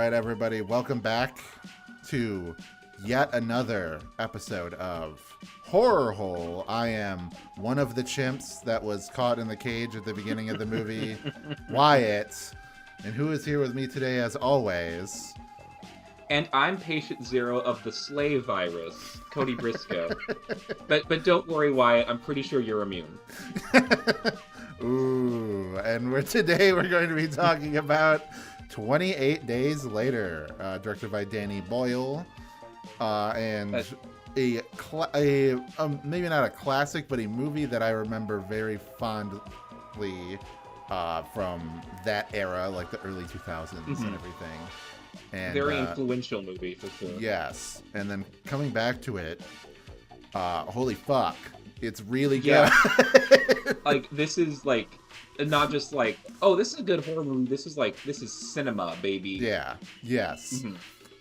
right, everybody, welcome back to yet another episode of Horror Hole. I am one of the chimps that was caught in the cage at the beginning of the movie, Wyatt. And who is here with me today, as always? And I'm patient zero of the slave virus, Cody Briscoe. but don't worry, Wyatt, I'm pretty sure you're immune. Ooh, and today we're going to be talking about 28 Days Later, directed by Danny Boyle, and maybe not a classic, but a movie that I remember very fondly from that era, like the early 2000s and everything. And, very influential movie, for sure. Yes, and then coming back to it, holy fuck, it's really good. Yeah. Like, this is, like, not just like, oh, this is a good horror movie. This is cinema, baby. Yeah, yes.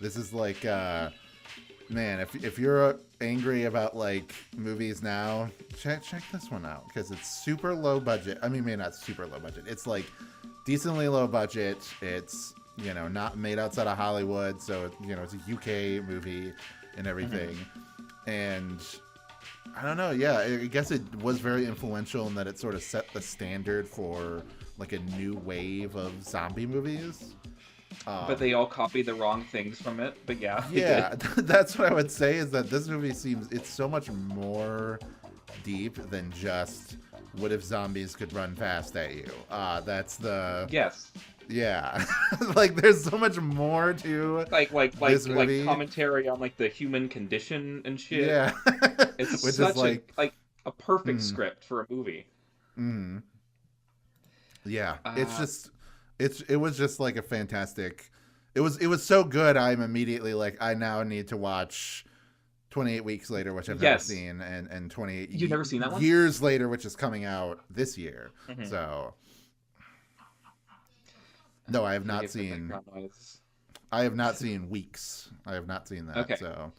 This is like, man, if you're angry about, like, movies now, check this one out, because it's super low budget. I mean, maybe not super low budget. It's, like, decently low budget. It's, you know, not made outside of Hollywood, so, you know, it's a UK movie and everything. And I don't know, yeah, I guess it was very influential in that it sort of set the standard for, like, a new wave of zombie movies. But they all copied the wrong things from it, but yeah. Yeah, that's what I would say, is that this movie it's so much more deep than just, what if zombies could run fast at you? That's the... Yes. Yeah. Like, there's so much more to like this movie. Commentary on, like, the human condition and shit. Yeah. It's which such is like a perfect script for a movie. Yeah. It was just like a fantastic... It was so good, I'm immediately like, I now need to watch 28 Weeks Later, which I've never seen, and 28 You've never seen that one? Years Later, which is coming out this year. So... No, I have not seen... I have not seen Weeks. I have not seen that. Okay. So...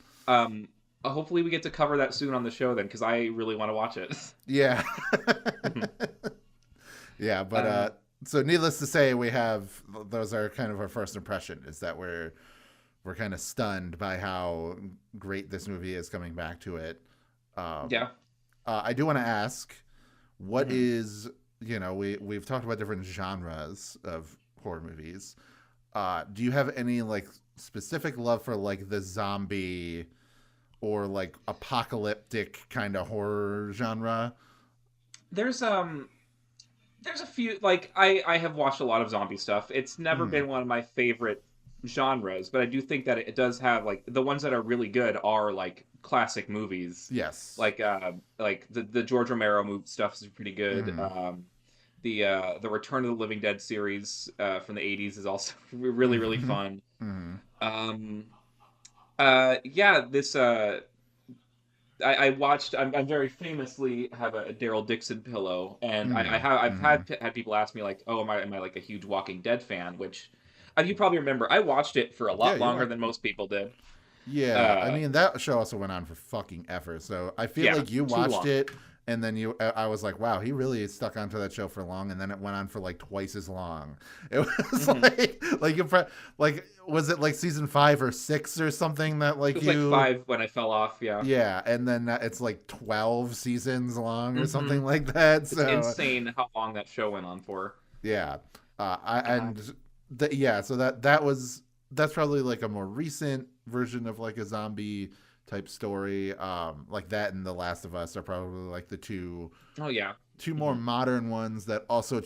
hopefully we get to cover that soon on the show then, because I really want to watch it. Yeah. Yeah, but so needless to say, those are kind of our first impression, is that we're kind of stunned by how great this movie is coming back to it. Yeah. I do want to ask, what is, you know, we've talked about different genres of horror movies. Do you have any, like, specific love for, like, the zombie or, like, apocalyptic kind of horror genre? There's a few, like, I have watched a lot of zombie stuff. It's never been one of my favorite genres, but I do think that it does have, like, the ones that are really good are, like, classic movies. Yes. Like the George Romero stuff is pretty good. The Return of the Living Dead series from the 80s is also really, really fun. This I watched. I'm very famously have a Daryl Dixon pillow, and I've had people ask me, like, oh, am I like a huge Walking Dead fan? Which you probably remember. I watched it for a lot longer than most people did. Yeah, I mean, that show also went on for fucking ever. So I feel like you watched it, and then I was like, wow, he really stuck onto that show for long, and then it went on for like twice as long. It was was it like season 5 or 6 or something that, like, it was like 5 when I fell off. Yeah. Yeah, and then it's like 12 seasons long or something like that. So it's insane how long that show went on for. Yeah, so that's probably like a more recent version of, like, a zombie type story. Like that and The Last of Us are probably, like, the two more modern ones that also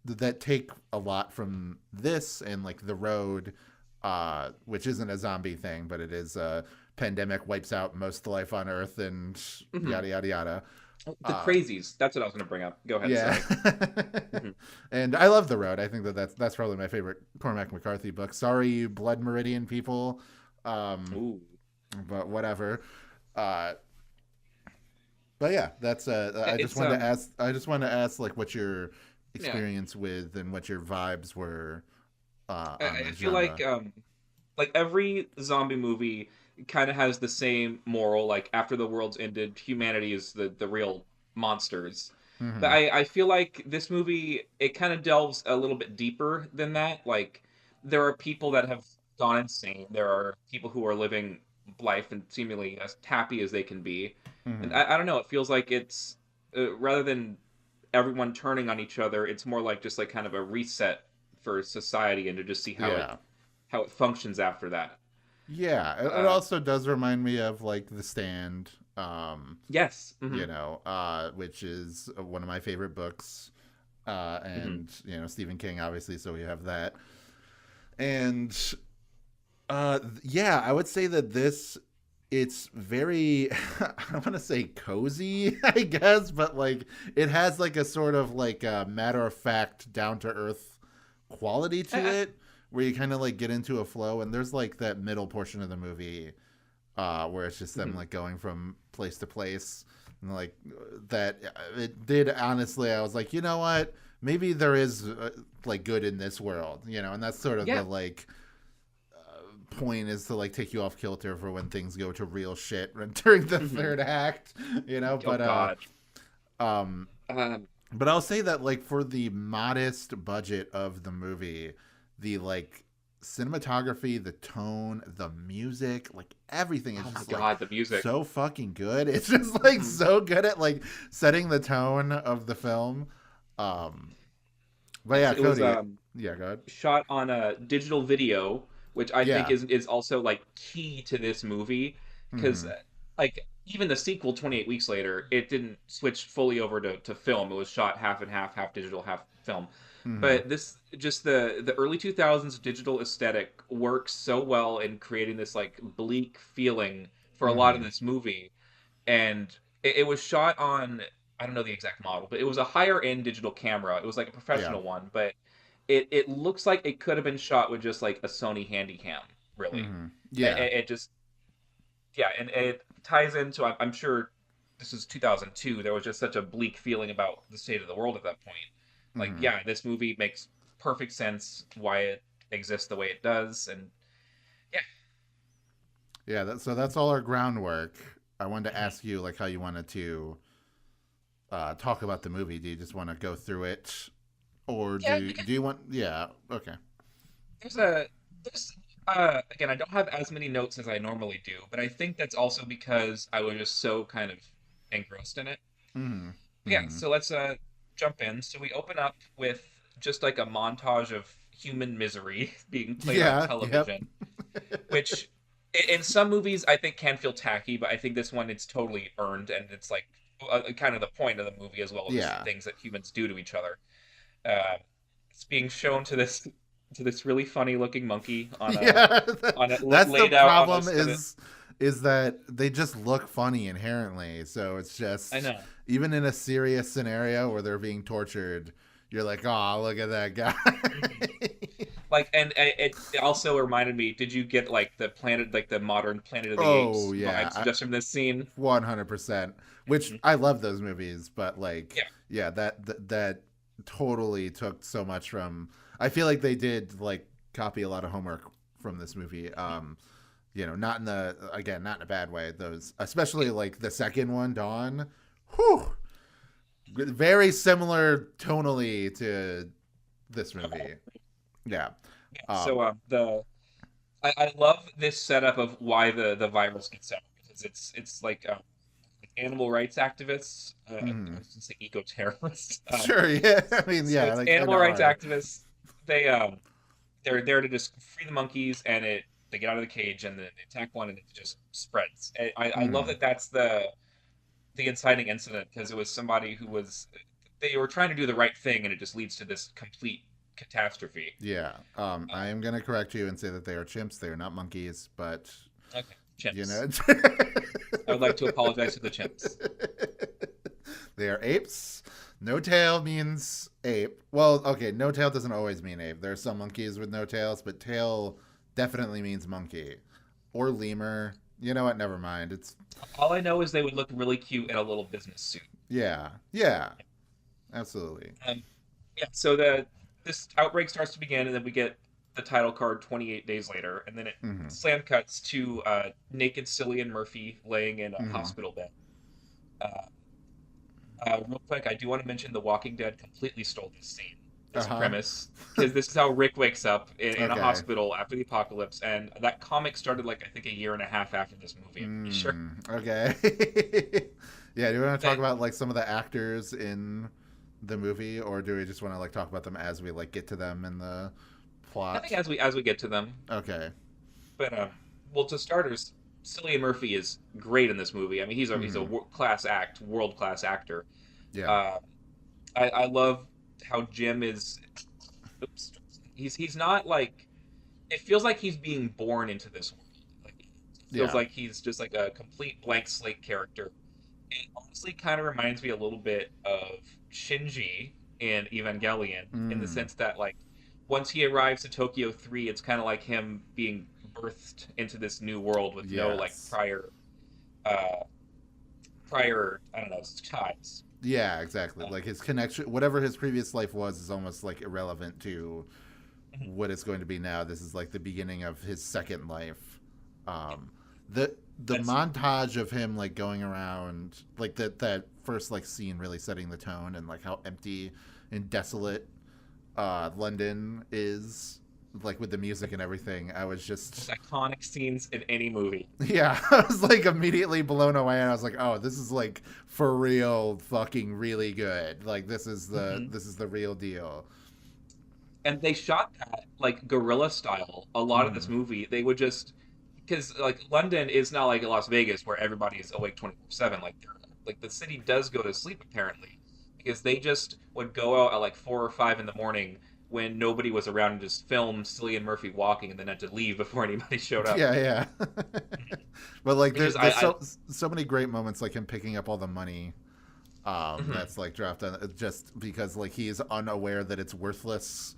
that take a lot from this and, like, The Road, which isn't a zombie thing, but it is a pandemic wipes out most of the life on Earth and yada yada yada. The Crazies, that's what I was going to bring up. Go ahead. Yeah. And I love The Road. I think that's probably my favorite Cormac McCarthy book. Sorry, you Blood Meridian people. But whatever. But yeah, that's I just wanted to ask like what your experience with and what your vibes were. I feel like every zombie movie kind of has the same moral. Like, after the world's ended, humanity is the real monsters. Mm-hmm. But I feel like this movie, it kind of delves a little bit deeper than that. Like, there are people that have gone insane. There are people who are living life and seemingly as happy as they can be. And Hmm. I don't know. It feels like it's rather than everyone turning on each other, it's more like just like kind of a reset for society and to just see Yeah. how it functions after that. Yeah. It Uh, also does remind me of like The Stand, yes. which is one of my favorite books. Hmm. And Stephen King, obviously, so we have that. And yeah, I would say that this it's very I don't want to say cozy, I guess, but like it has like a sort of like a matter of fact, down to earth quality to I, it, where you kind of like get into a flow. And there's like that middle portion of the movie where it's just them mhm. like going from place to place, and like that. It did honestly. I was like, you know what? Maybe there is like good in this world, and that's sort of the Yeah. like point is to like take you off kilter for when things go to real shit during the Hmm. third act, Oh but God. um Um, but I'll say that like for the modest budget of the movie, the like cinematography, the tone, the music, like everything is oh my just like God, the music. so fucking good. It's just like Hmm. so good at like setting the tone of the film. But Yes, yeah, it was Cody. Yeah, go ahead. shot on a digital video, which I think Yeah. is also like key to this movie because Mm-hmm. like even the sequel 28 weeks later, it didn't switch fully over to film. It was shot half and half, half digital, half film. Mm-hmm. But this just the early 2000s digital aesthetic works so well in creating this like bleak feeling for a lot of Mm-hmm. this movie, and it was shot on, I don't know the exact model, but it was a higher end digital camera. It was like a Yeah. professional one, but it looks like it could have been shot with just like a Sony Handycam, really. Mm-hmm. It, Yeah. it just yeah, and it ties into, I'm sure this is 2002. There was just such a bleak feeling about the state of the world at that point. Like, Mm-hmm. yeah, this movie makes perfect sense why it exists the way it does, and yeah. Yeah. So that's all our groundwork. I wanted to Mhm. ask you like how you wanted to talk about the movie. Do you just want to go through it, or Yeah, do you want? Yeah. Okay. there's a there's again, I don't have as many notes as I normally do, but I think that's also because I was just so kind of engrossed in it. Mm-hmm. Yeah, Mm-hmm. so let's jump in. So we open up with just like a montage of human misery being played on Yeah. Yep. television, which in some movies I think can feel tacky, but I think this one it's totally earned, and it's like kind of the point of the movie as well, just Yeah. things that humans do to each other. Uh, it's being shown to this really funny looking monkey Yeah. on it That's the laid out on problem this on it. is that they just look funny inherently. So it's I just know. even in a serious scenario where they're being tortured, you're like, oh, look at that guy. Hmm. Like, and it also reminded me. Did you get like the planet, like the modern Planet of the Oh Apes yeah, vibes just from this scene? 100%. Which Mhm. I love those movies, but like, Yeah. yeah, that totally took so much from. I feel like they did like copy a lot of homework from this movie. Not in the again, not in a bad way. Those, especially like the second one, Dawn. Whew, very similar tonally to this movie. Yeah. Yeah. Um. So I love this setup of why the virus gets out because it's like animal rights activists. I Mhm. was gonna say eco terrorists. Sure. Yeah. I mean, So yeah, it's they kind animal of rights are. activists. They they're there to just free the monkeys, and they get out of the cage and then they attack one, and it just spreads. I love Mhm. that that's the inciting incident because it was somebody who was they were trying to do the right thing, and it just leads to this complete catastrophe. Yeah. I am gonna correct you and say that they are chimps. They are not monkeys, but Okay, you chimps. know, I would like to apologize to the chimps. they are apes. No tail means ape. Well, okay, no tail doesn't always mean ape. There are some monkeys with no tails, but tail definitely means monkey or lemur. You know what? Never mind. It's All I know is they would look really cute in a little business suit. yeah, yeah, absolutely. Um, yeah, so the this outbreak starts to begin, and then we get the title card 28 days later, and then it Mm-hmm. slam cuts to naked Cillian Murphy laying in a Mm-hmm. hospital bed. Uh, real quick, I do want to mention The Walking Dead completely stole this scene. this Uh-huh. premise because this is how Rick wakes up in a Okay. hospital after the apocalypse, and that comic started like I think a year and a half after this movie. I'm pretty sure. Okay. Yeah, do we want to talk And about like some of the actors in the movie, or do we just want to like talk about them as we like get to them in the I think plot? as we get to them, Okay. but well, to starters, Cillian Murphy is great in this movie. I mean, he's a Hmm. world class actor. Yeah. Uh, I love how Jim is. Oops, he's not like it feels like he's being born into this world. Like it feels Yeah. like he's just like a complete blank slate character. It honestly kind of reminds me a little bit of Shinji in Evangelion in the Mm. sense that like once he arrives to Tokyo 3, it's kind of like him being birthed into this new world with no like Yes. uh prior I don't know ties. Yeah, exactly. Uh, Like his connection, whatever his previous life was, is almost like irrelevant to mhm. what it's going to be now. This is like the beginning of his second life. Um, the the That's montage of him like going around, like that first like scene really setting the tone, and like how empty and desolate London is, like with the music and everything. I was most just iconic scenes in any movie. yeah, I was like immediately blown away, and I was like, oh, this is like for real, fucking really good. Like Mhm. this is the real deal. And they shot that like guerrilla style. A lot of this Mm-hmm. movie, they would just because like London is not like Las Vegas where everybody is awake 24/7. Like the city does go to sleep apparently because they just would go out at like 4 or 5 in the morning when nobody was around and just film Cillian Murphy walking and then had to leave before anybody showed up. Yeah, yeah. But like Which is there's I so many great moments, like him picking up all the money mhm. that's like dropped on just because like he is unaware that it's worthless,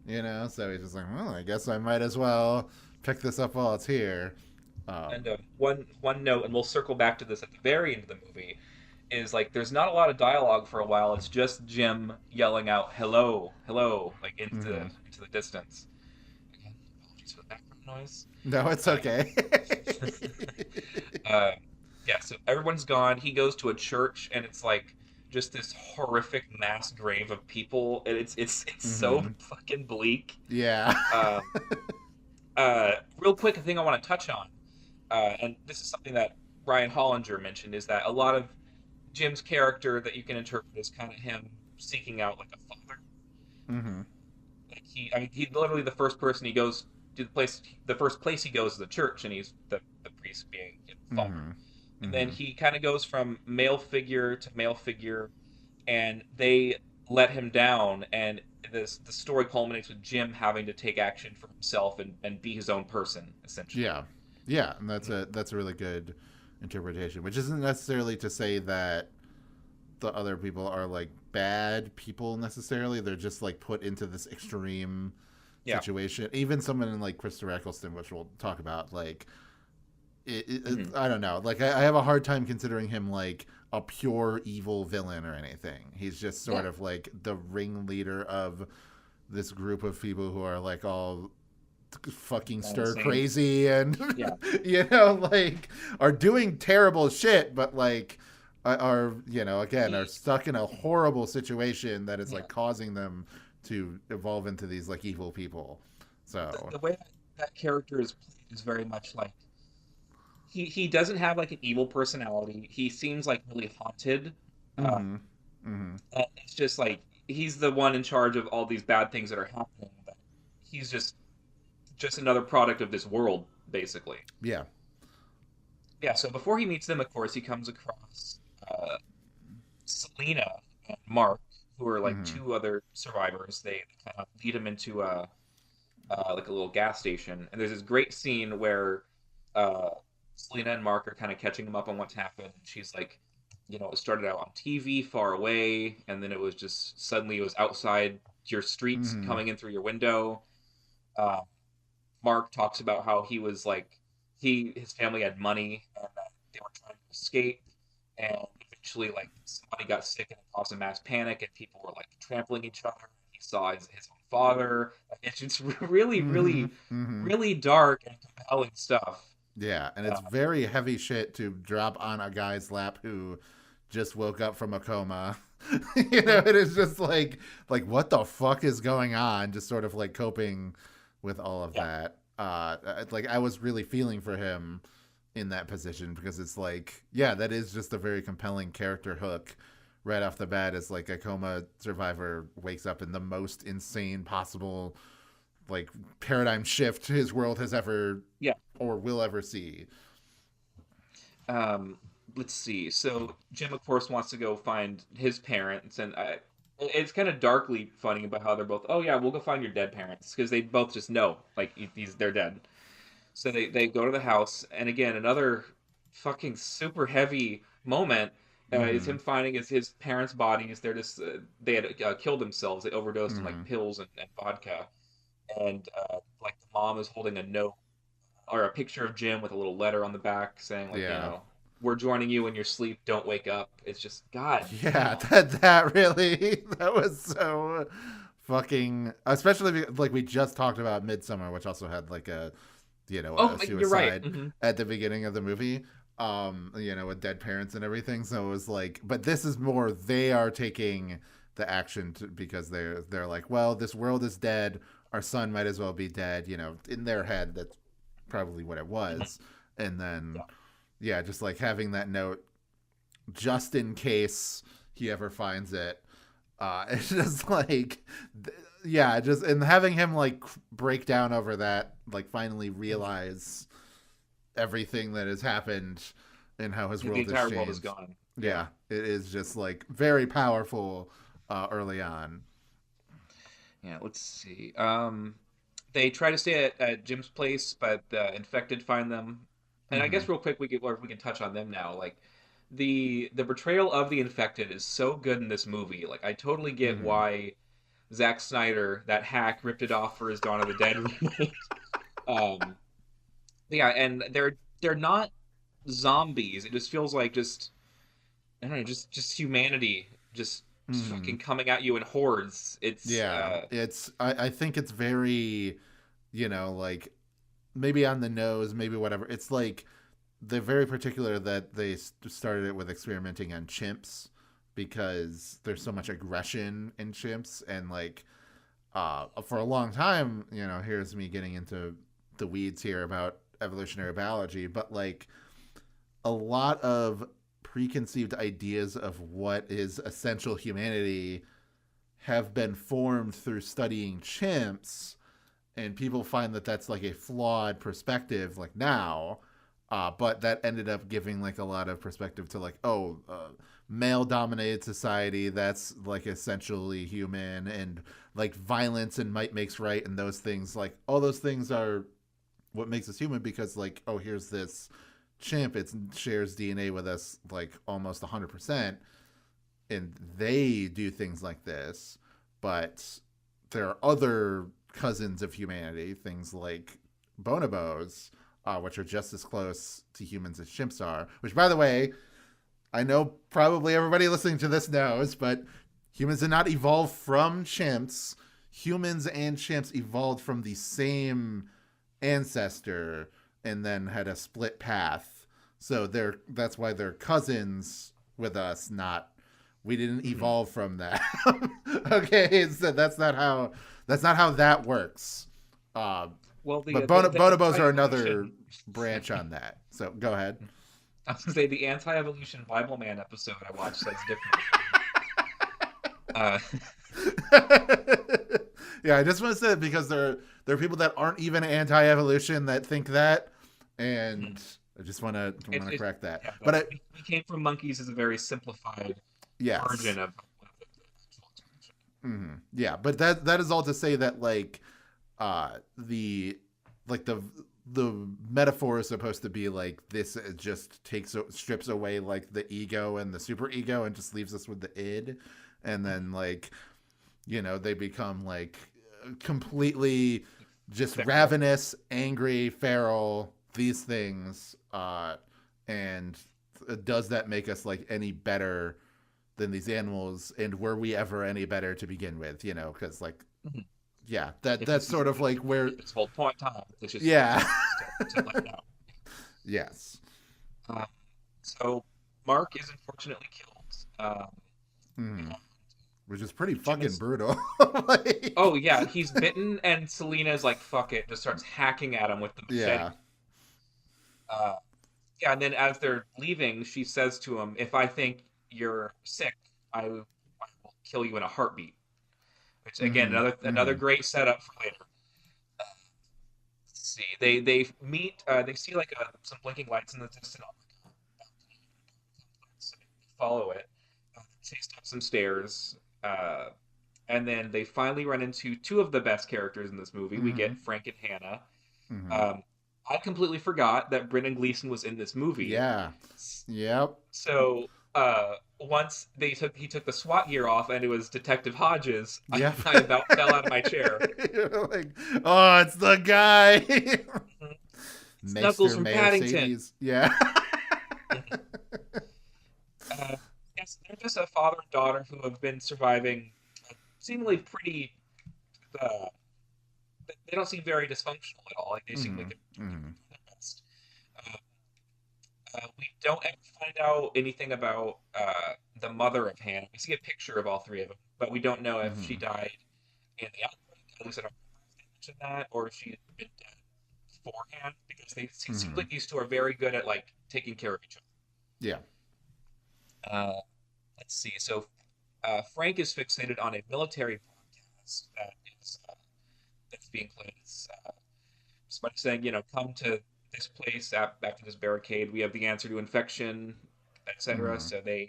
you know. So he's just like, well, I guess I might as well pick this up while it's here. And um one note, and we'll circle back to this at the very end of the movie, is like there's not a lot of dialogue for a while. It's just Jim yelling out "hello, hello" like mhm. into the distance. Again, apologies for the background noise. No, it's Uh, okay. uh, yeah, so everyone's gone. He goes to a church, and it's like just this horrific mass grave of people, and it's so Hmm. fucking bleak. Yeah. Um, Real quick, a thing I want to touch on, and this is something that Ryan Hollinger mentioned, is that a lot of Jim's character that you can interpret as kind of him seeking out like a father. Hmm. Like I mean, he literally the first person he goes to the first place he goes is the church, and he's the priest being the father. Hmm. And then Hmm. he kind of goes from male figure to male figure, and they let him down, and the story culminates with Jim having to take action for himself and be his own person essentially. Yeah. Yeah, and that's a really good interpretation, which isn't necessarily to say that the other people are like bad people necessarily. They're just like put into this extreme Yeah. situation. Even someone in like Christopher Eccleston, which we'll talk about, like Hmm. I don't know. Like I have a hard time considering him like a pure evil villain or anything. He's just Yeah. sort of like the ringleader of this group of people who are like all fucking stir Insane. crazy and Yeah. you know like are doing terrible shit, but like are you know again are He. stuck in a horrible situation that is Yeah. like causing them to evolve into these like evil people. So The way that character is played is very much like he doesn't have like an evil personality. He seems like really haunted. Uh, mm-hmm, mm-hmm, it's just like he's the one in charge of all these bad things that are happening. But he's just another product of this world, basically. yeah, Yeah. So before he meets them, of course, he comes across Selena and Mark, who are like mm-hmm, two other survivors. They kind of lead him into a like a little gas station, and there's this great scene where uh, Selena and Mark are kind of catching him up on what's happened. And she's like, it started out on TV far away, and then it was just suddenly it was outside your streets mm-hmm, coming in through your window. Uh, Mark talks about how he was like his family had money and that they were trying to escape, and eventually like somebody got sick and it caused a mass panic, and people were like trampling each other. He saw his own father. It's just really, mm-hmm, really, mm-hmm. really dark and compelling stuff. Yeah, and it's Uh, very heavy shit to drop on a guy's lap who just woke up from a coma. It is just like what the fuck is going on? Just sort of like coping with all of Yeah. that. Like I was really feeling for him in that position because it's like, yeah, that is just a very compelling character hook right off the bat. As like a coma survivor wakes up in the most insane possible like paradigm shift his world has ever Yeah. or will ever see. Um, let's see. So Jim, of course, wants to go find his parents, and it's kind of darkly funny about how they're both. Oh yeah, we'll go find your dead parents because they both just know like they're dead. So they go to the house, and again another fucking super heavy moment is Mm-hmm. him finding his parents' bodies. They're just they had killed themselves. They overdosed on like Mm-hmm. pills and vodka, and like the mom is holding a note or a picture of Jim with a little letter on the back saying like, Yeah. we're joining you in your sleep. Don't wake up. It's just God Yeah, damn. that really that was so fucking, especially like we just talked about Midsummer, which also had like Oh, a you're right. suicide Hmm. at the beginning of the movie, with dead parents and everything. So it was like, but this is more they are taking the action because they're like, well, this world is dead. Our son might as well be dead. In their head, that's probably what it was. And then, Yeah. yeah, just like having that note just in case he ever finds it. It's just like, yeah, just and having him like break down over that, like finally realize everything that has happened and how his The world has entire world is changed. gone. Yeah. Yeah, it is just like very powerful early on. Yeah. Let's see. They try to stay at Jim's place, but the infected find them. And I Mm-hmm. guess real quick, we can touch on them now. Like the portrayal of the infected is so good in this movie. Like I totally get Mm-hmm. why Zack Snyder, that hack, ripped it off for his Dawn of the Dead remake. Um, yeah, and they're not zombies. It just feels like just I don't know, just humanity just Mm-hmm. fucking coming at you in hordes. It's Yeah, I think it's very, like maybe on the nose, maybe whatever. It's like they're very particular that they started it with experimenting on chimps because there's so much aggression in chimps and like for a long time, here's me getting into the weeds here about evolutionary biology, but like a lot of preconceived ideas of what is essential humanity have been formed through studying chimps, and people find that that's like a flawed perspective like now, but that ended up giving like a lot of perspective to like, male dominated society, that's like essentially human, and like violence and might makes right, and those things, like all those things are what makes us human, because like, oh, here's this chimp, it shares DNA with us like almost 100%, and they do things like this, but there are other cousins of humanity, things like bonobos, which are just as close to humans as chimps are. Which, by the way, I know probably everybody listening to this knows, but humans did not evolve from chimps. Humans and chimps evolved from the same ancestor and then had a split path. So that's why they're cousins with us, not we didn't mhm. evolve from that. Okay, so that's not how that works. Uh, Well, but the bonobos are another anti-evolution. branch on that. So go ahead. I was gonna say the anti-evolution Bible Man episode I watched says differently. Uh, Yeah, I just want to say that because there are people that aren't even anti-evolution that think that, and I just want to it correct that. yeah, But we came from monkeys is a very simplified yes, version of yeah, but that is all to say that like the like the metaphor is supposed to be like this, it just strips away like the ego and the super ego and just leaves us with the id, and then like they become like completely just feral. ravenous, angry, feral, these things, and does that make us like any better than these animals, and were we ever any better to begin with, because like, Mhm. yeah, that If that's this is sort of like where, if this whole point in time, it's just yeah. to let out. Yes. Um, so Mark is unfortunately killed. Um, Mm. Which is pretty Jim fucking is brutal. Like, oh yeah, he's bitten, and Selena's like, "Fuck it," just starts hacking at him with the machete. yeah. Uh, yeah, and then as they're leaving, she says to him, "If I think you're sick, I will kill you in a heartbeat." Which again, Mm-hmm. another Mm-hmm. great setup for later. Let's see, they meet. They see like some blinking lights in the distance. So they follow it. Chased up some stairs. Uh, and then they finally run into two of the best characters in this movie. We Mm-hmm. get Frank and Hannah. Mm-hmm. Um, I completely forgot that Brendan Gleeson was in this movie. Yeah. Yep. So once he took the SWAT gear off and it was Detective Hodges, Yep. I about fell out of my chair. You're like, oh, it's the guy. Mhm. It's Knuckles Maester from Mayor Paddington. Sadie's. Yeah. Mhm. Uh, yes, they're just a father and daughter who have been surviving seemingly pretty. Uh, they don't seem very dysfunctional at all. Like they seem like Mm-hmm. they're Mm-hmm. doing their best. Uh, we don't ever find out anything about the mother of Hannah. We see a picture of all three of them, but we don't know if she Mm-hmm. died in the outbreak. At least I don't remember if they mentioned that, or if she had been dead beforehand. Because they seem Mm-hmm. like these two are very good at like taking care of each Yeah. other. Let's see. So Frank is fixated on a military broadcast that is that's being played. It's somebody saying, come to this place after this barricade. We have the answer to infection, etc. Mm-hmm. So they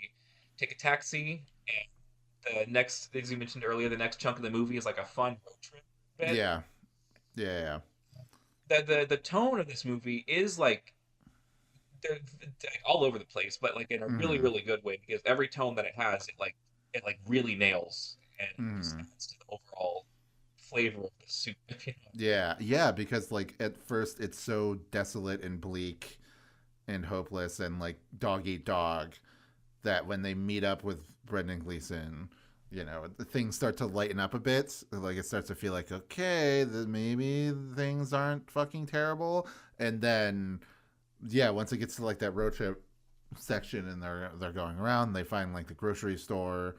take a taxi, and the next, as you mentioned earlier, the next chunk of the movie is like a fun road trip bit. Yeah. Yeah. Yeah. The tone of this movie is like they're all over the place, but like in a really Mm-hmm. really good way because every tone that it like really nails and just Mm-hmm. adds to the overall flavor of the soup. Yeah. Yeah. Because like at first it's so desolate and bleak and hopeless and like dog eat dog that when they meet up with Brendan Gleeson, things start to lighten up a bit. Like it starts to feel like, okay, maybe things aren't fucking terrible. And then, yeah, once it gets to like that road trip section and they're going around, they find like the grocery store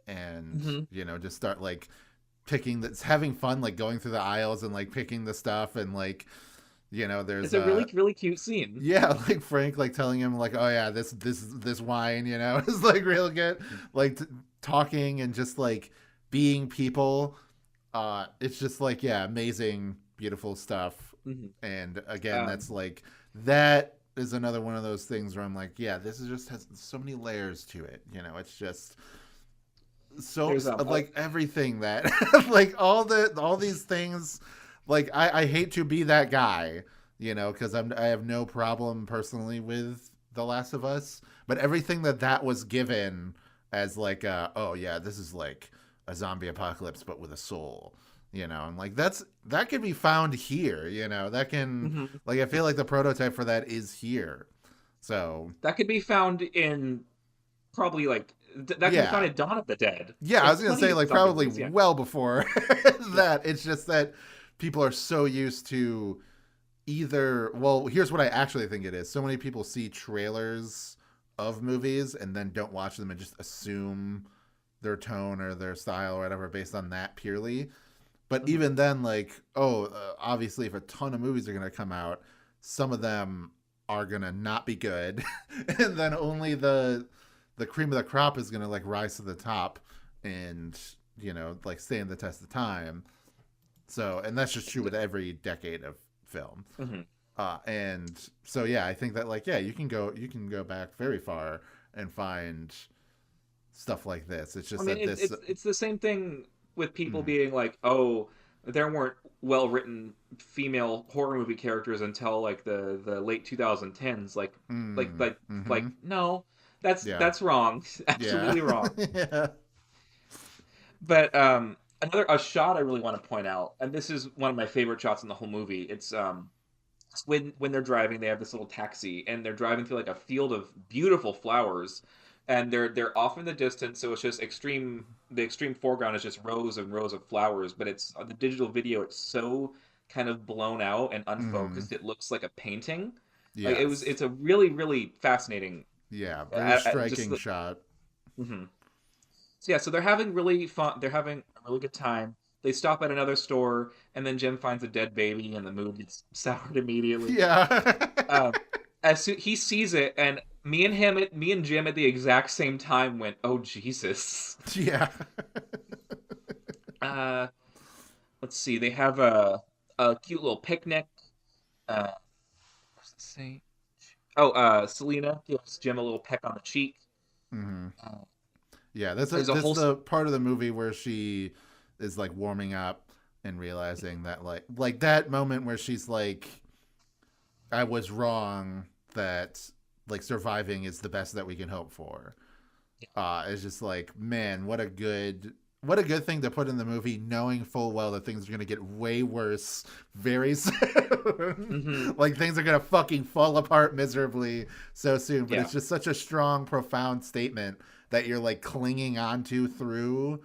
and Mm-hmm. just start like picking that's having fun like going through the aisles and like picking the stuff and like It's there's a really really cute scene. yeah, like Frank, like telling him, like, oh yeah, this wine, is like real good, like talking and just like being people. It's just like yeah, amazing, beautiful stuff. Mm-hmm. And again, that's Um, like that is another one of those things where I'm like, yeah, this is just has so many layers to it. It's just so there's like everything that like all these things like I hate to be that guy because I have no problem personally with The Last of Us, but everything that was given as like oh yeah, this is like a zombie apocalypse but with a soul. I'm like that can be found here. That can mhm. like I feel like the prototype for that is here. So That could be found in probably like that could be found yeah, in Dawn of the Dead. yeah, I There's was gonna plenty say of like zombie probably movies. Yeah, well before yeah. that. It's just that people are so used to either. Well, here's what I actually think it is. So many people see trailers of movies and then don't watch them and just assume their tone or their style or whatever based on that purely. But Hmm. even then, like, obviously, if a ton of movies are gonna come out, some of them are gonna not be good, and then only the cream of the crop is gonna like rise to the top and like stand the test of time. So and that's just true with every decade of film. Hmm. And so yeah, I think that like yeah, you can go back very far and find stuff like this. It's I just mean, that this it's the same thing with people mm, being like, oh, there weren't well written female horror movie characters until like the late 2010s. Like mm, like mm-hmm. like no, Yeah, that's wrong, yeah. absolutely wrong. Yeah. But another a shot I really want to point out, and this is one of my favorite shots in the whole movie. It's when they're driving, they have this little taxi, and they're driving through like a field of beautiful flowers, and they're off in the distance, so it's just extreme. The extreme foreground is just rows and rows of flowers, but it's on the digital video. It's so kind of blown out and Mm, unfocused. It looks like a painting. Like yes. it's a really really fascinating. Yeah, very Just striking shot. Hmm. So yeah, so they're having really fun. They're having a really good time. They stop at another store, and then Jim finds a dead baby, and the mood gets soured immediately. Yeah. Um, as soon he sees it, and me and Jim at the exact same time went, "Oh Jesus!" Yeah. Uh, let's see. They have a cute little picnic. What's it say? Oh, Selena gives Jim a little peck on the cheek. Hmm. Uh, Yeah, there's a this is whole. the part of the movie where she is like warming up and realizing that like that moment where she's like, I was wrong, that like surviving is the best that we can hope for. It's just like, man, what a good thing to put in the movie, knowing full well that things are gonna get way worse very soon. Hmm. Like things are gonna fucking fall apart miserably so soon. But Yeah. it's just such a strong, profound statement that you're like clinging onto through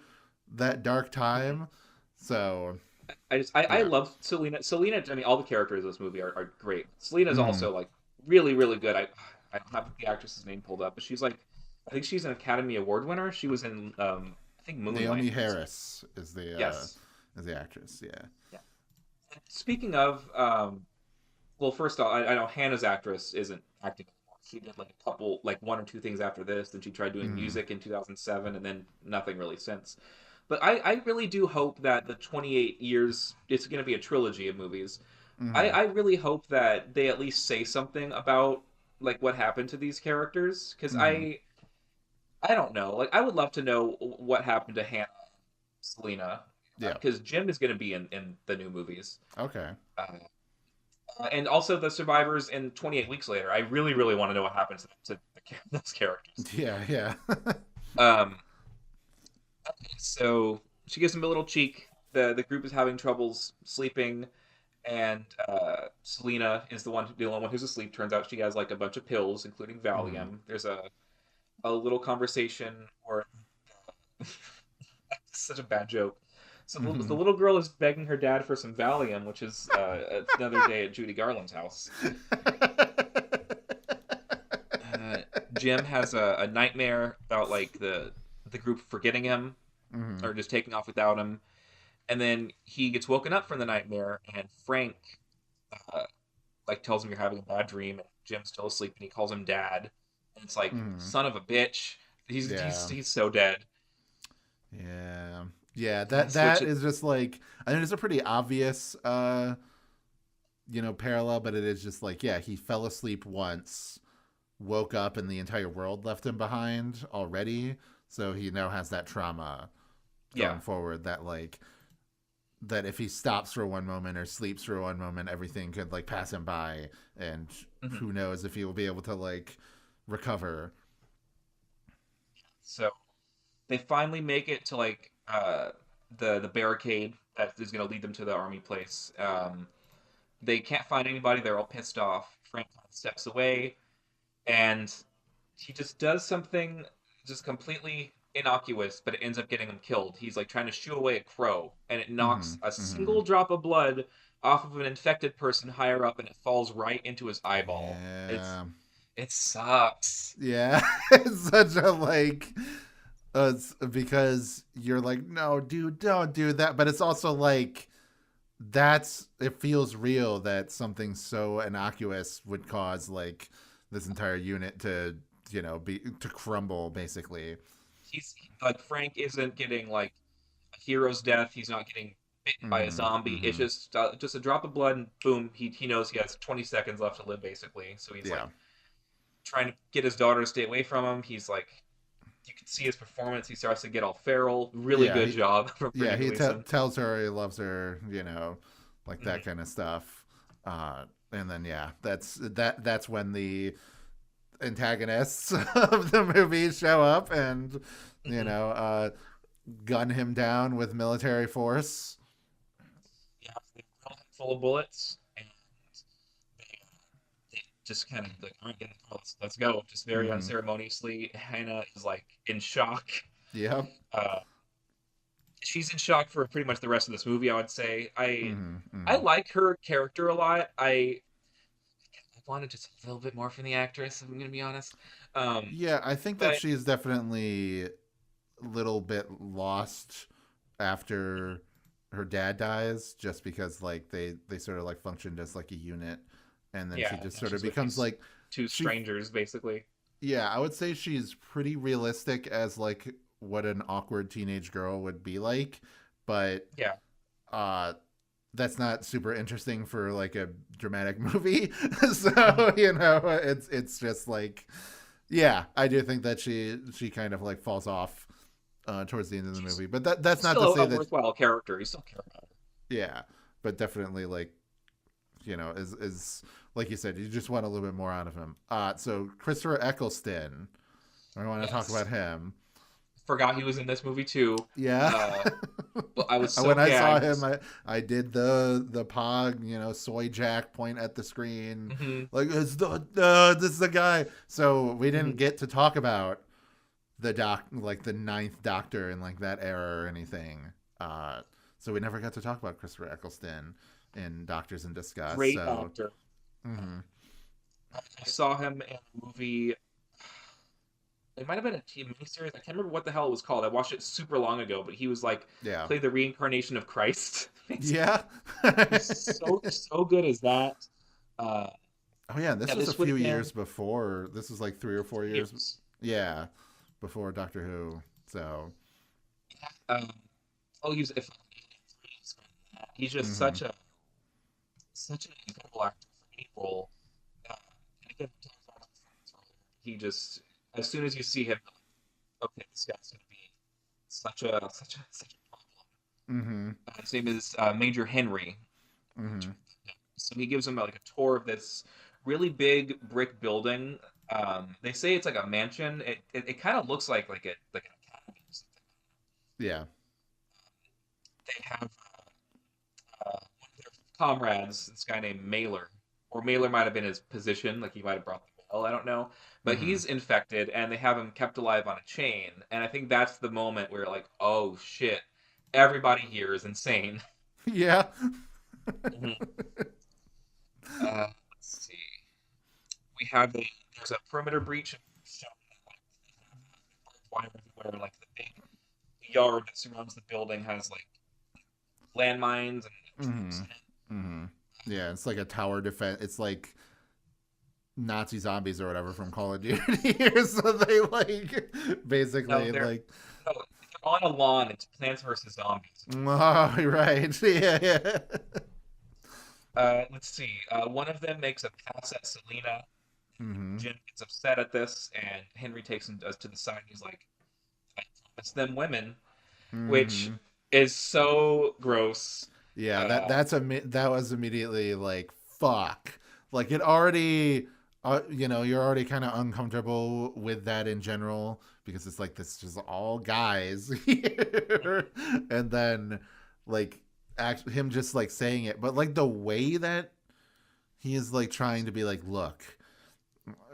that dark Mhm. time. So I yeah. love Selena. Selena, I mean, all the characters in this movie are great. Selena's Mm-hmm. also like really, really good. I don't have the actress's name pulled up, but she's like, I think she's an Academy Award winner. She was in I think Moonlight. Naomi Harris Yes. is the actress. Yeah. Yeah. Speaking of, well, first off, I know Hannah's actress isn't acting anymore. She did like a couple, like one or two things after this. Then she tried doing Mm-hmm. music in 2007, and then nothing really since. But I really do hope that the 28 years, it's going to be a trilogy of movies. Mm-hmm. I really hope that they at least say something about like what happened to these characters, because Mm-hmm. I don't know. Like I would love to know what happened to Hannah, Selena, Yeah. because Jim is going to be in the new movies. Okay. Uh, and also the survivors in 28 weeks later. I really, really want to know what happens to those characters. Yeah. Yeah. Um, okay, so she gives him a little cheek. The group is having troubles sleeping, and Selena is the only one who's asleep. Turns out she has like a bunch of pills, including Mm-hmm. Valium. There's a little conversation, or such a bad joke. So the Mm-hmm. little girl is begging her dad for some Valium, which is another day at Judy Garland's house. uh, Jim has a nightmare about like the group forgetting him Mm-hmm. or just taking off without him, and then he gets woken up from the nightmare, and Frank uh, like tells him you're having a bad dream, and Jim's still asleep, and he calls him dad, and it's like Mm-hmm. son of a bitch. Yeah. He's so dead, Yeah. Yeah, and then that switch it. is just like, I mean, it's a pretty obvious parallel, but it is just like, yeah, he fell asleep once, woke up and the entire world left him behind already. So he now has that trauma Yeah. going forward, that like, that if he stops for one moment or sleeps for one moment, everything could like pass him by, and Hmm. who knows if he will be able to like recover. So they finally make it to like the barricade that is going to lead them to the army place. They can't find anybody. They're all pissed off. Frank steps away, and he just does something just completely innocuous, but it ends up getting him killed. He's like trying to shoo away a crow, and it Mm-hmm. knocks a Mm-hmm. single drop of blood off of an infected person higher up, and it falls right into his eyeball. Yeah. It sucks. Yeah. It's such a like, it's because you're like, no, dude, don't do that. But it's also like, it feels real that something so innocuous would cause like this entire unit to, be to crumble basically. He's like Frank isn't getting like a hero's death. He's not getting bitten by a Mm-hmm. zombie. It's Mm-hmm. just a drop of blood, and boom, he knows he has 20 seconds left to live, basically. So he's Yeah. like trying to get his daughter to stay away from him. He's like, you can see his performance. He starts to get all feral. Really Yeah. good job from Yeah. Brendan He Gleeson. tells her he loves her, like that Hmm. kind of stuff. And then, yeah, that's when the antagonists of the movie show up and, you Hmm. know, uh, gun him down with military force. Yeah, they fill him full of bullets, and they just kind of like, all right, get in the car, let's go. Just very Mm-hmm. unceremoniously. Hannah is like in shock. Yep. Uh, she's in shock for pretty much the rest of this movie. I would say Mm-hmm. I Mm-hmm. like her character a lot. I wanted just a little bit more from the actress. If I'm gonna be honest. Yeah, I think that But she's definitely a little bit lost after her dad dies, just because like they sort of like functioned as like a unit, and then she yeah, just now sort of she's with becomes these like two she. strangers basically. Yeah, I would say she's pretty realistic as like what an awkward teenage girl would be like, but Yeah, uh that's not super interesting for like a dramatic movie. mhm. So, it's just like yeah, I do think that she kind of like falls off towards the end of the She's movie. But that's she's not to still say a that worthwhile character. You still care about her. yeah, but definitely like is like you said, you just want a little bit more out of him. So Christopher Eccleston, I want to talk Yes, about him. forgot he was in this movie too. Yeah. Uh, well, I was so When I saw him, gagged. I did the pog, soy jack point at the screen, Hmm. like it's the this is the guy. So we didn't Hmm. get to talk about the like the ninth Doctor and like that era or anything. Uh, so we never got to talk about Christopher Eccleston in Doctors in Disguise. Great So actor. mhm. I saw him in a movie. It might have been a TV miniseries. I can't remember what the hell it was called. I watched it super long ago, but he was like Yeah, played the reincarnation of Christ. yeah. He's so good as that. Uh, Oh yeah, this yeah, was a this would few have years been before. This was like 3 or 4 years. years. Yeah, before Doctor Who. So, Um, oh, he's if he's just hmm such an incredible actor for any role. Uh, and again, he just as soon as you see him, okay, this guy's gonna be such a problem. hmm His name is Major Henry. hmm So he gives him like a tour of this really big brick building. They say it's like a mansion. It kind of looks like like an academy or something. yeah, They have one of their comrades, this guy named Mailer, or Mailer might have been his position, like he might have brought the mail. I don't know, but hmm he's infected, and they have him kept alive on a chain. And I think that's the moment where like, oh shit, everybody here is insane. yeah, Mhm. Let's see. We have there's a perimeter breach showing wire everywhere. Like the big yard that surrounds the building has like landmines and troops hmm in it. hmm yeah. It's like a tower defense. It's like Nazi zombies or whatever from Call of Duty. So they like No, basically like, no, they're on a lawn. It's Plants vs Zombies. oh, right, yeah, yeah. Let's see. One of them makes a pass at Selena. hmm Jim gets upset at this, and Henry takes him to the side. He's like, "I promised them women," which hmm is so gross. Yeah, Uh, that was immediately like fuck. Like it already, you're already kind of uncomfortable with that in general because it's like this is all guys here, and then like him just like saying it, but like the way that he is like trying to be like, look,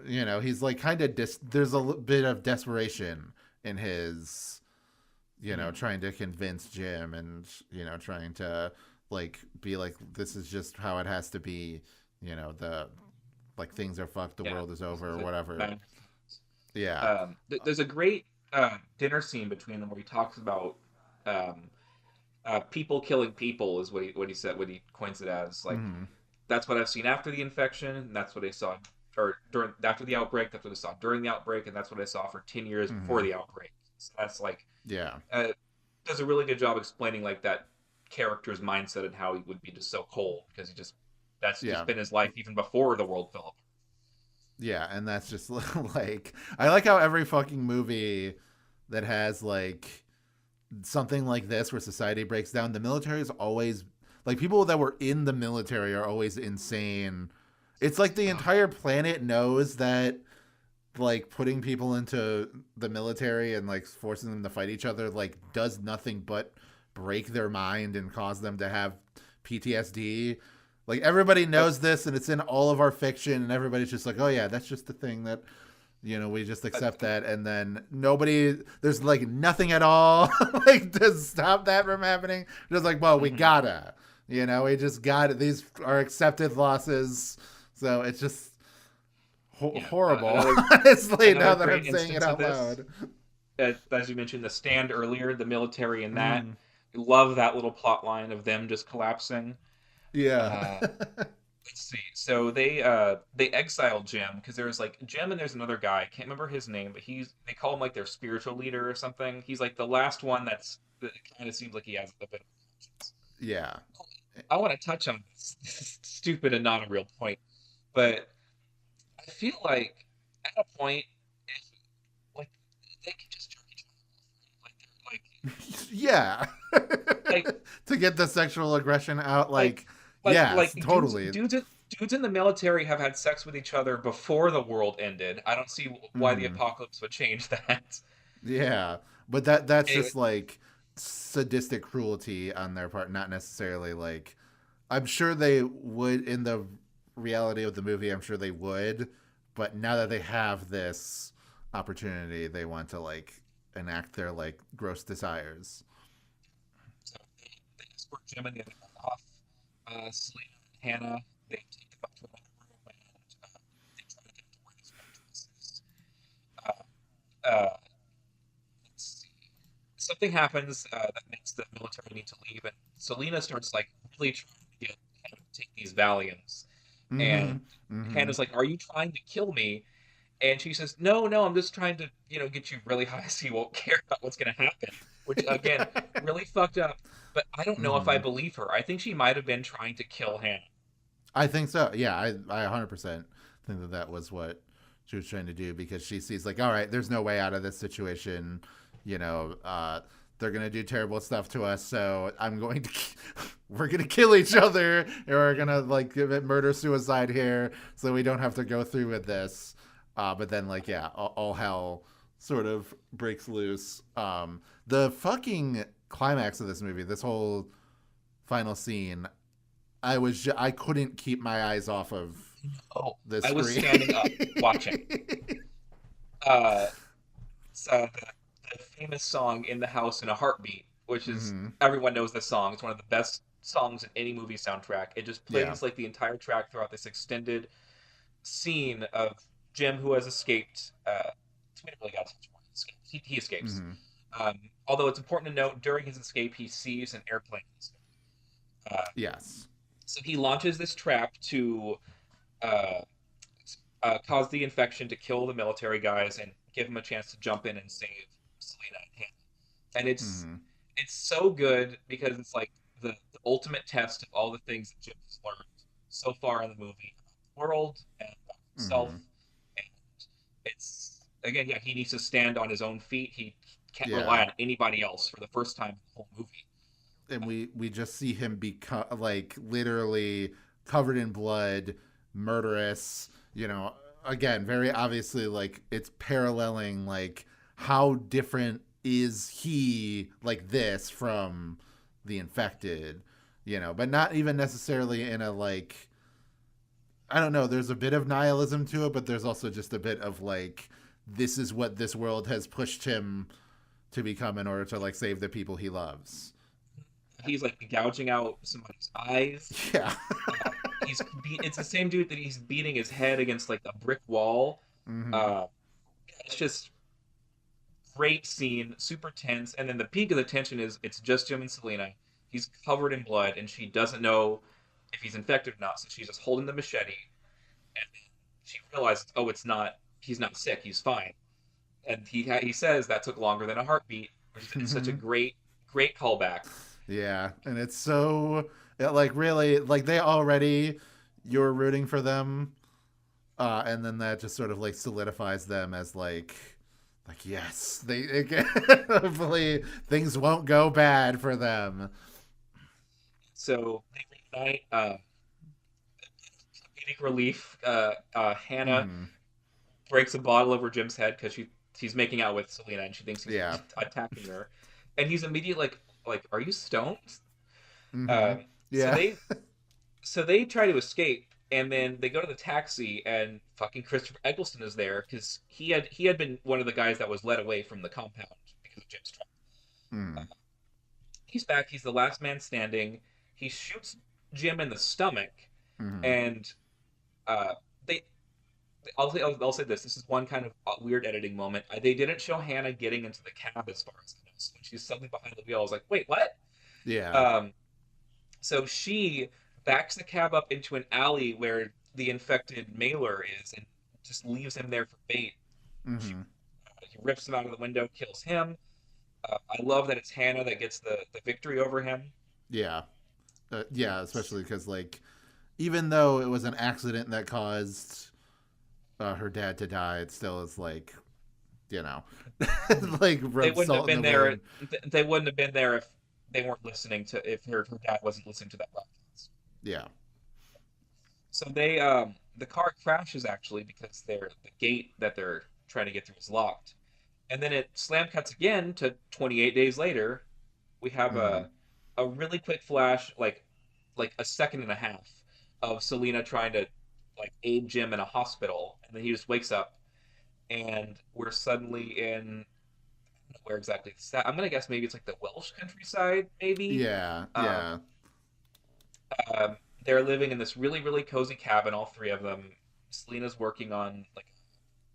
he's like kind of there's a bit of desperation in his mhm. trying to convince Jim and, trying to like be like, this is just how it has to be, the like things are fucked, the Yeah. world is over or whatever. Man. Yeah. There's a great dinner scene between them where he talks about um, people killing people is what he said what he coins it as like Mm-hmm. that's what I've seen after the infection and that's what I saw or during after the outbreak that's what I saw during the outbreak and that's what I saw for 10 years before Mm-hmm. the outbreak. So that's like Yeah. uh, does a really good job explaining like that character's mindset and how he would be just so cold because he just that's just Yeah. been his life even before the world fell apart. Yeah. And that's just like, I like how every fucking movie that has like something like this where society breaks down, the military is always like people that were in the military are always insane. It's like the Oh, entire planet knows that like putting people into the military and like forcing them to fight each other like does nothing but break their mind and cause them to have PTSD. Like everybody yeah. knows this and it's in all of our fiction and everybody's just like, "Oh yeah, that's just the thing that we just accept that." And then there's like nothing at all like to stop that from happening. Just like, well, we Mhm. gotta, we just got it. These are accepted losses. So it's just Yeah, horrible. Honestly, now another that I'm great saying it instance of out this. loud. As you mentioned, the stand earlier, the military in that. Mm, Love that little plot line of them just collapsing. yeah. Uh, let's see. So they exiled Jim because there's like Jim and there's another guy. I can't remember his name, but they call him like their spiritual leader or something. He's like the last one that kind of seems like he has a bit of conscience. Yeah. I want to touch on this. This is stupid and not a real point, but I feel like at a point, if like they can just jerk each other off, right? Yeah. Like To get the sexual aggression out, like like, yes, totally. dudes in the military have had sex with each other before the world ended. I don't see why the Mm, apocalypse would change that. yeah. But that's Anyway, just like sadistic cruelty on their part, not necessarily like I'm sure they would in the reality of the movie, I'm sure they would, but now that they have this opportunity, they want to like enact their like gross desires. so they escort Jim and the other guy off. Selena and Hannah, they take them up to another room and they try to get him to wear this white dresses. Uh, uh, let's see. Something happens that makes the military need to leave, and Selena starts like really trying to get Hannah to take these Valiums. Mm-hmm. And Mm-hmm. Hannah's like, "Are you trying to kill me?" And she says, "No, no, I'm just trying to, get you really high so you won't care about what's going to happen." Which again, really fucked up. But I don't know if I Mm-hmm. believe her. I think she might have been trying to kill Hannah. I think so. Yeah, I 100% think that that was what she was trying to do because she sees like, all right, there's no way out of this situation. You know, they're gonna do terrible stuff to us, so we're gonna kill each other, and we're gonna like give it murder suicide here, so we don't have to go through with this. But then like, yeah, all hell sort of breaks loose. The fucking climax of this movie, this whole final scene, I couldn't keep my eyes off of Oh, the I was screen. standing up watching. Uh, it's the famous song "In the House in a Heartbeat," which is Mm-hmm. everyone knows this song. It's one of the best songs in any movie soundtrack. It just Yeah. plays like the entire track throughout this extended scene of Jim who has escaped. We don't really got to touch more. He escapes. Mm-hmm. Although it's important to note, during his escape, he sees an airplane. Uh, Yes. so he launches this trap to uh, cause the infection to kill the military guys and give him a chance to jump in and save Selena and Hannah. And Mm-hmm. it's so good because it's like the ultimate test of all the things that Jim has learned so far in the movie about the world and about himself. Mm-hmm. And it's again, yeah, he needs to stand on his own feet. He can't rely Yeah. on anybody else for the first time in the whole movie. And we just see him become like literally covered in blood, murderous. You know, again, very obviously like it's paralleling like how different is he like this from the infected. You know, but not even necessarily in a like I don't know. There's a bit of nihilism to it, but there's also just a bit of like, this is what this world has pushed him to become in order to like save the people he loves. He's like gouging out somebody's eyes. Yeah. It's the same dude that he's beating his head against like a brick wall. Mm-hmm. Uh, it's just great scene, super tense, and then the peak of the tension is it's just Jim and Selena. He's covered in blood, and she doesn't know if he's infected or not, so she's just holding the machete, and then she realizes, oh, it's not. He's not sick. He's fine. And he says that took longer than a heartbeat, which is such a Mm-hmm. great callback. Yeah, and it's so like really like they already you're rooting for them, and then that just sort of like solidifies them as like yes they hopefully things won't go bad for them. So they reunite. Comedic relief. Hannah Mm-hmm. breaks a bottle over Jim's head because she's making out with Selena and she thinks he's Yeah. attacking her, and he's immediately like, "Are you stoned?" Mm-hmm. Um, so Yeah. they try to escape, and then they go to the taxi, and fucking Christopher Eccleston is there because he had been one of the guys that was led away from the compound because of Jim's trap. Mm-hmm. He's back. He's the last man standing. He shoots Jim in the stomach, Mm-hmm. and uh, they I'll say this. This is one kind of weird editing moment. They didn't show Hannah getting into the cab as far as I know. So when she's suddenly behind the wheel, I was like, wait, what? Yeah. Um, so she backs the cab up into an alley where the infected mailer is, and just leaves him there for bait. She Hmm. He rips him out of the window, kills him. I love that it's Hannah that gets the victory over him. Yeah. Yeah, especially because like even though it was an accident that caused her dad to die, it still is like you know, Mhm. like They rub wouldn't have salt in been the there. wound. They wouldn't have been there if they weren't listening to if her dad wasn't listening to that broadcast. Yeah. So the car crashes actually because the gate that they're trying to get through is locked. And then it slam cuts again to 28 days later. We have Hmm. a really quick flash, like a second and a half of Selena trying to like aid Jim in a hospital, and then he just wakes up, and we're suddenly in where exactly it's at. I'm gonna guess maybe it's like the Welsh countryside, maybe. Yeah. Um, Yeah. they're living in this really cozy cabin, all three of them. Selena's working on like a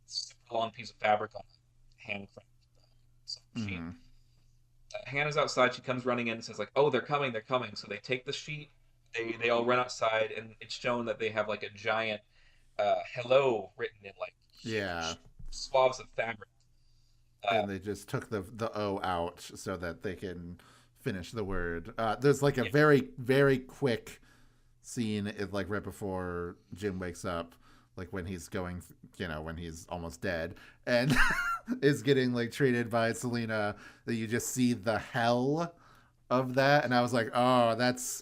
super long piece of fabric on a hand frame sheet. Hmm. Hannah's outside. She comes running in and says like, "Oh, they're coming! They're coming!" So they take the sheet. They all run outside, and it's shown that they have like a giant "hello" written in like Yeah. huge swaths of fabric. Uh, And they just took the O out so that they can finish the word. There's like a yeah, very quick scene, like right before Jim wakes up, like when he's going, when he's almost dead, and is getting like treated by Selena. That you just see the hell of that, and I was like, oh, that's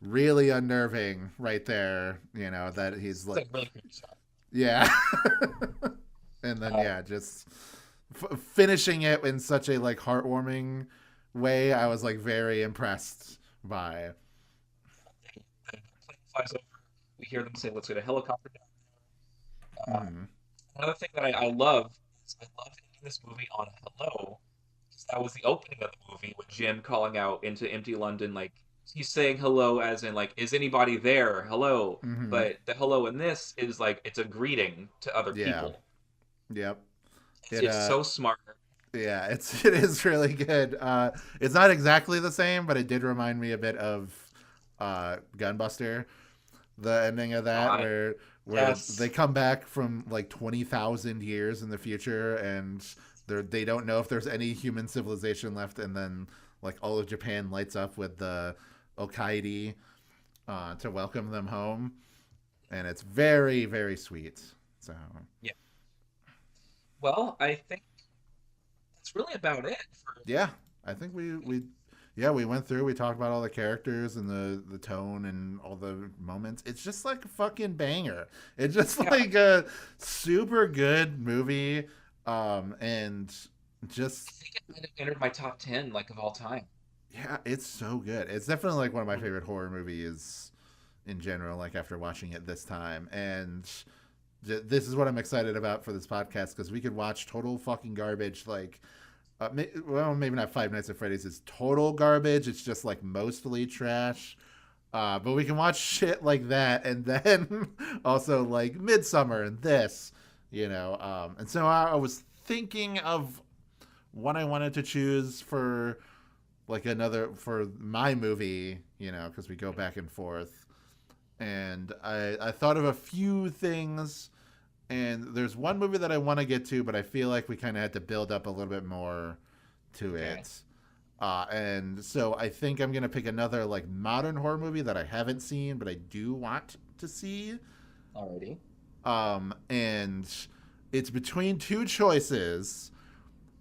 really unnerving right there. That he's it's like, a really creepy shot. yeah, and then Uh, yeah, just finishing it in such a like heartwarming way. I was like very impressed by. the plane flies over. We hear them say, "Let's get a helicopter down." Mm-hmm. Another thing that I love is I love ending this movie on a hello. Because that was the opening of the movie with Jim calling out into empty London, like he's saying hello as in like, is anybody there? Hello. Mm-hmm. But the hello in this is like it's a greeting to other Yeah. people. Yep. It's, It it's so smart. Yeah, it is really good. It's not exactly the same, but it did remind me a bit of Gunbuster, the ending of that God, where they yes. come back from like 20,000 years in the future and they don't know if there's any human civilization left, and then like all of Japan lights up with the Okaidi to welcome them home, and it's very sweet. So Yeah. Well, I think that's really about it for. yeah, I think we yeah, we went through. We talked about all the characters and the tone and all the moments. It's just like a fucking banger. It's just Yeah, like a super good movie, and I just think it might have entered my top 10 like of all time. yeah, it's so good. It's definitely like one of my favorite horror movies in general. Like after watching it this time, and this is what I'm excited about for this podcast because we could watch total fucking garbage like well, maybe not Five Nights at Freddy's is total garbage. It's just like mostly trash. But we can watch shit like that, and then also like Midsummer and this, And so I was thinking of what I wanted to choose for like another for my movie, because we go back and forth. And I thought of a few things, and there's one movie that I want to get to, but I feel like we kind of had to build up a little bit more to Okay. it. And so I think I'm gonna pick another like modern horror movie that I haven't seen, but I do want to see. Alrighty. And it's between two choices.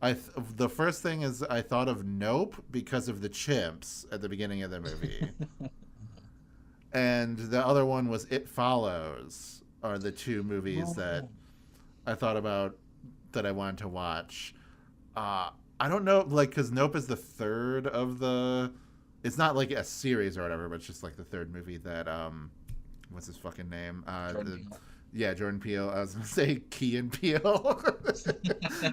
The first thing is I thought of Nope because of the chimps at the beginning of the movie, and the other one was It Follows. Are the two movies that Oh. I thought about that I wanted to watch. Uh, I don't know, like, because Nope is the third of the. It's not like a series or whatever, but it's just like the third movie that what's his fucking name? Jordan Peele. Yeah, Jordan Peele. I was gonna say Key and Peele,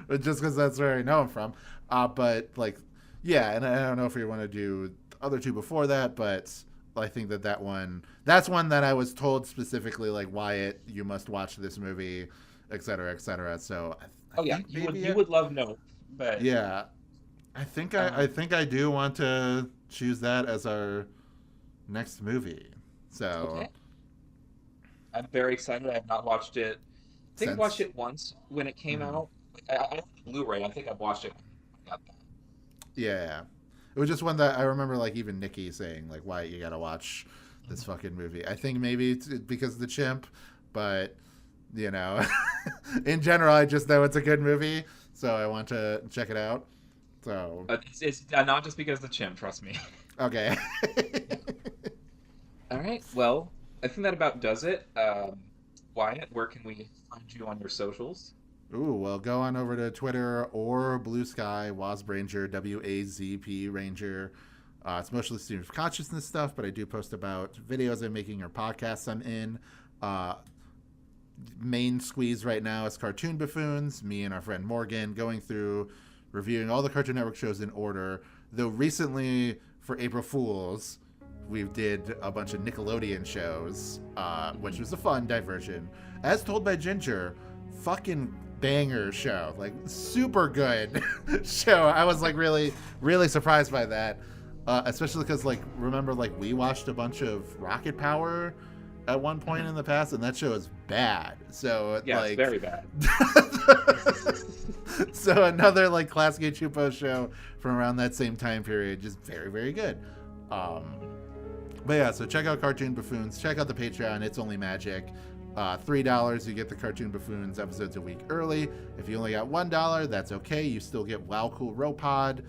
but just because that's where I know him from. But like, yeah, and I don't know if you want to do the other two before that, but I think that's one that I was told specifically, like, Wyatt, you must watch this movie, et cetera, et cetera. So I Oh yeah, think you would love Nope, but yeah, I um, think I do want to choose that as our next movie. So okay, I'm very excited. I have not watched it. I think I watched since it once when it came mhm. out. I have the Blu-ray. I think I watched it when I got that. Yeah, it was just one that I remember, like, even Nikki saying, like, Wyatt, you gotta watch this Mhm. fucking movie. I think maybe it's because of the chimp, but you know, in general, I just know it's a good movie, so I want to check it out. So It's not just because of the chimp. Trust me. okay. Yeah. All right. Well, I think that about does it. Wyatt, where can we find you on your socials? Ooh, well, go on over to Twitter or Blue Sky, Wasp Ranger, WAZP Ranger. It's mostly stream of consciousness stuff, but I do post about videos I'm making or podcasts I'm in. Uh, Main squeeze right now is Cartoon Buffoons. Me and our friend Morgan going through reviewing all the Cartoon Network shows in order. Though recently, for April Fools, we did a bunch of Nickelodeon shows, which was a fun diversion. As told by Ginger, fucking banger show, like super good show. I was like really surprised by that, especially because, like, remember, like, we watched a bunch of Rocket Power at one point Mhm. in the past, and that show is bad. So Yeah, it's like, very bad. so another, like, classic Chupo show from around that same time period, just very good. Um, but yeah, so check out Cartoon Buffoons. Check out the Patreon. It's only magic. $3, you get the Cartoon Buffoons episodes a week early. If you only got $1, that's okay. You still get Wow Cool Robot.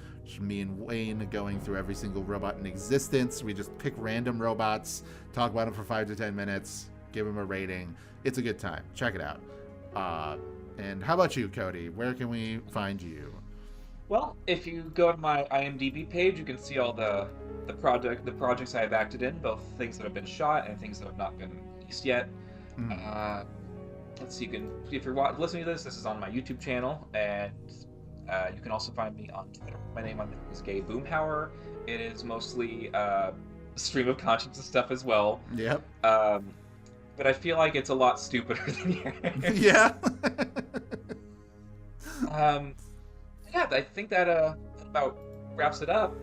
Me and Wayne going through every single robot in existence. We just pick random robots, talk about them for 5 to 10 minutes, give them a rating. It's a good time. Check it out. And how about you, Cody? Where can we find you? Well, if you go to my IMDb page, you can see all the projects I have acted in, both things that have been shot and things that have not been released yet. Mm. Uh, let's see, you can if you're listening to this, this is on my YouTube channel, and you can also find me on Twitter. My name on there is Gay Boomhauer. It is mostly stream of consciousness stuff as well. Yep. Um, but I feel like it's a lot stupider than yours. Yeah. Um, yeah, I think that about wraps it up.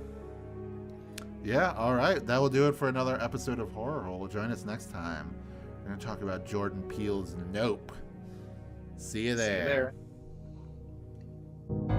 Yeah, all right. That will do it for another episode of Horror Hole. Join us next time. We're going to talk about Jordan Peele's Nope. See you See you there. there.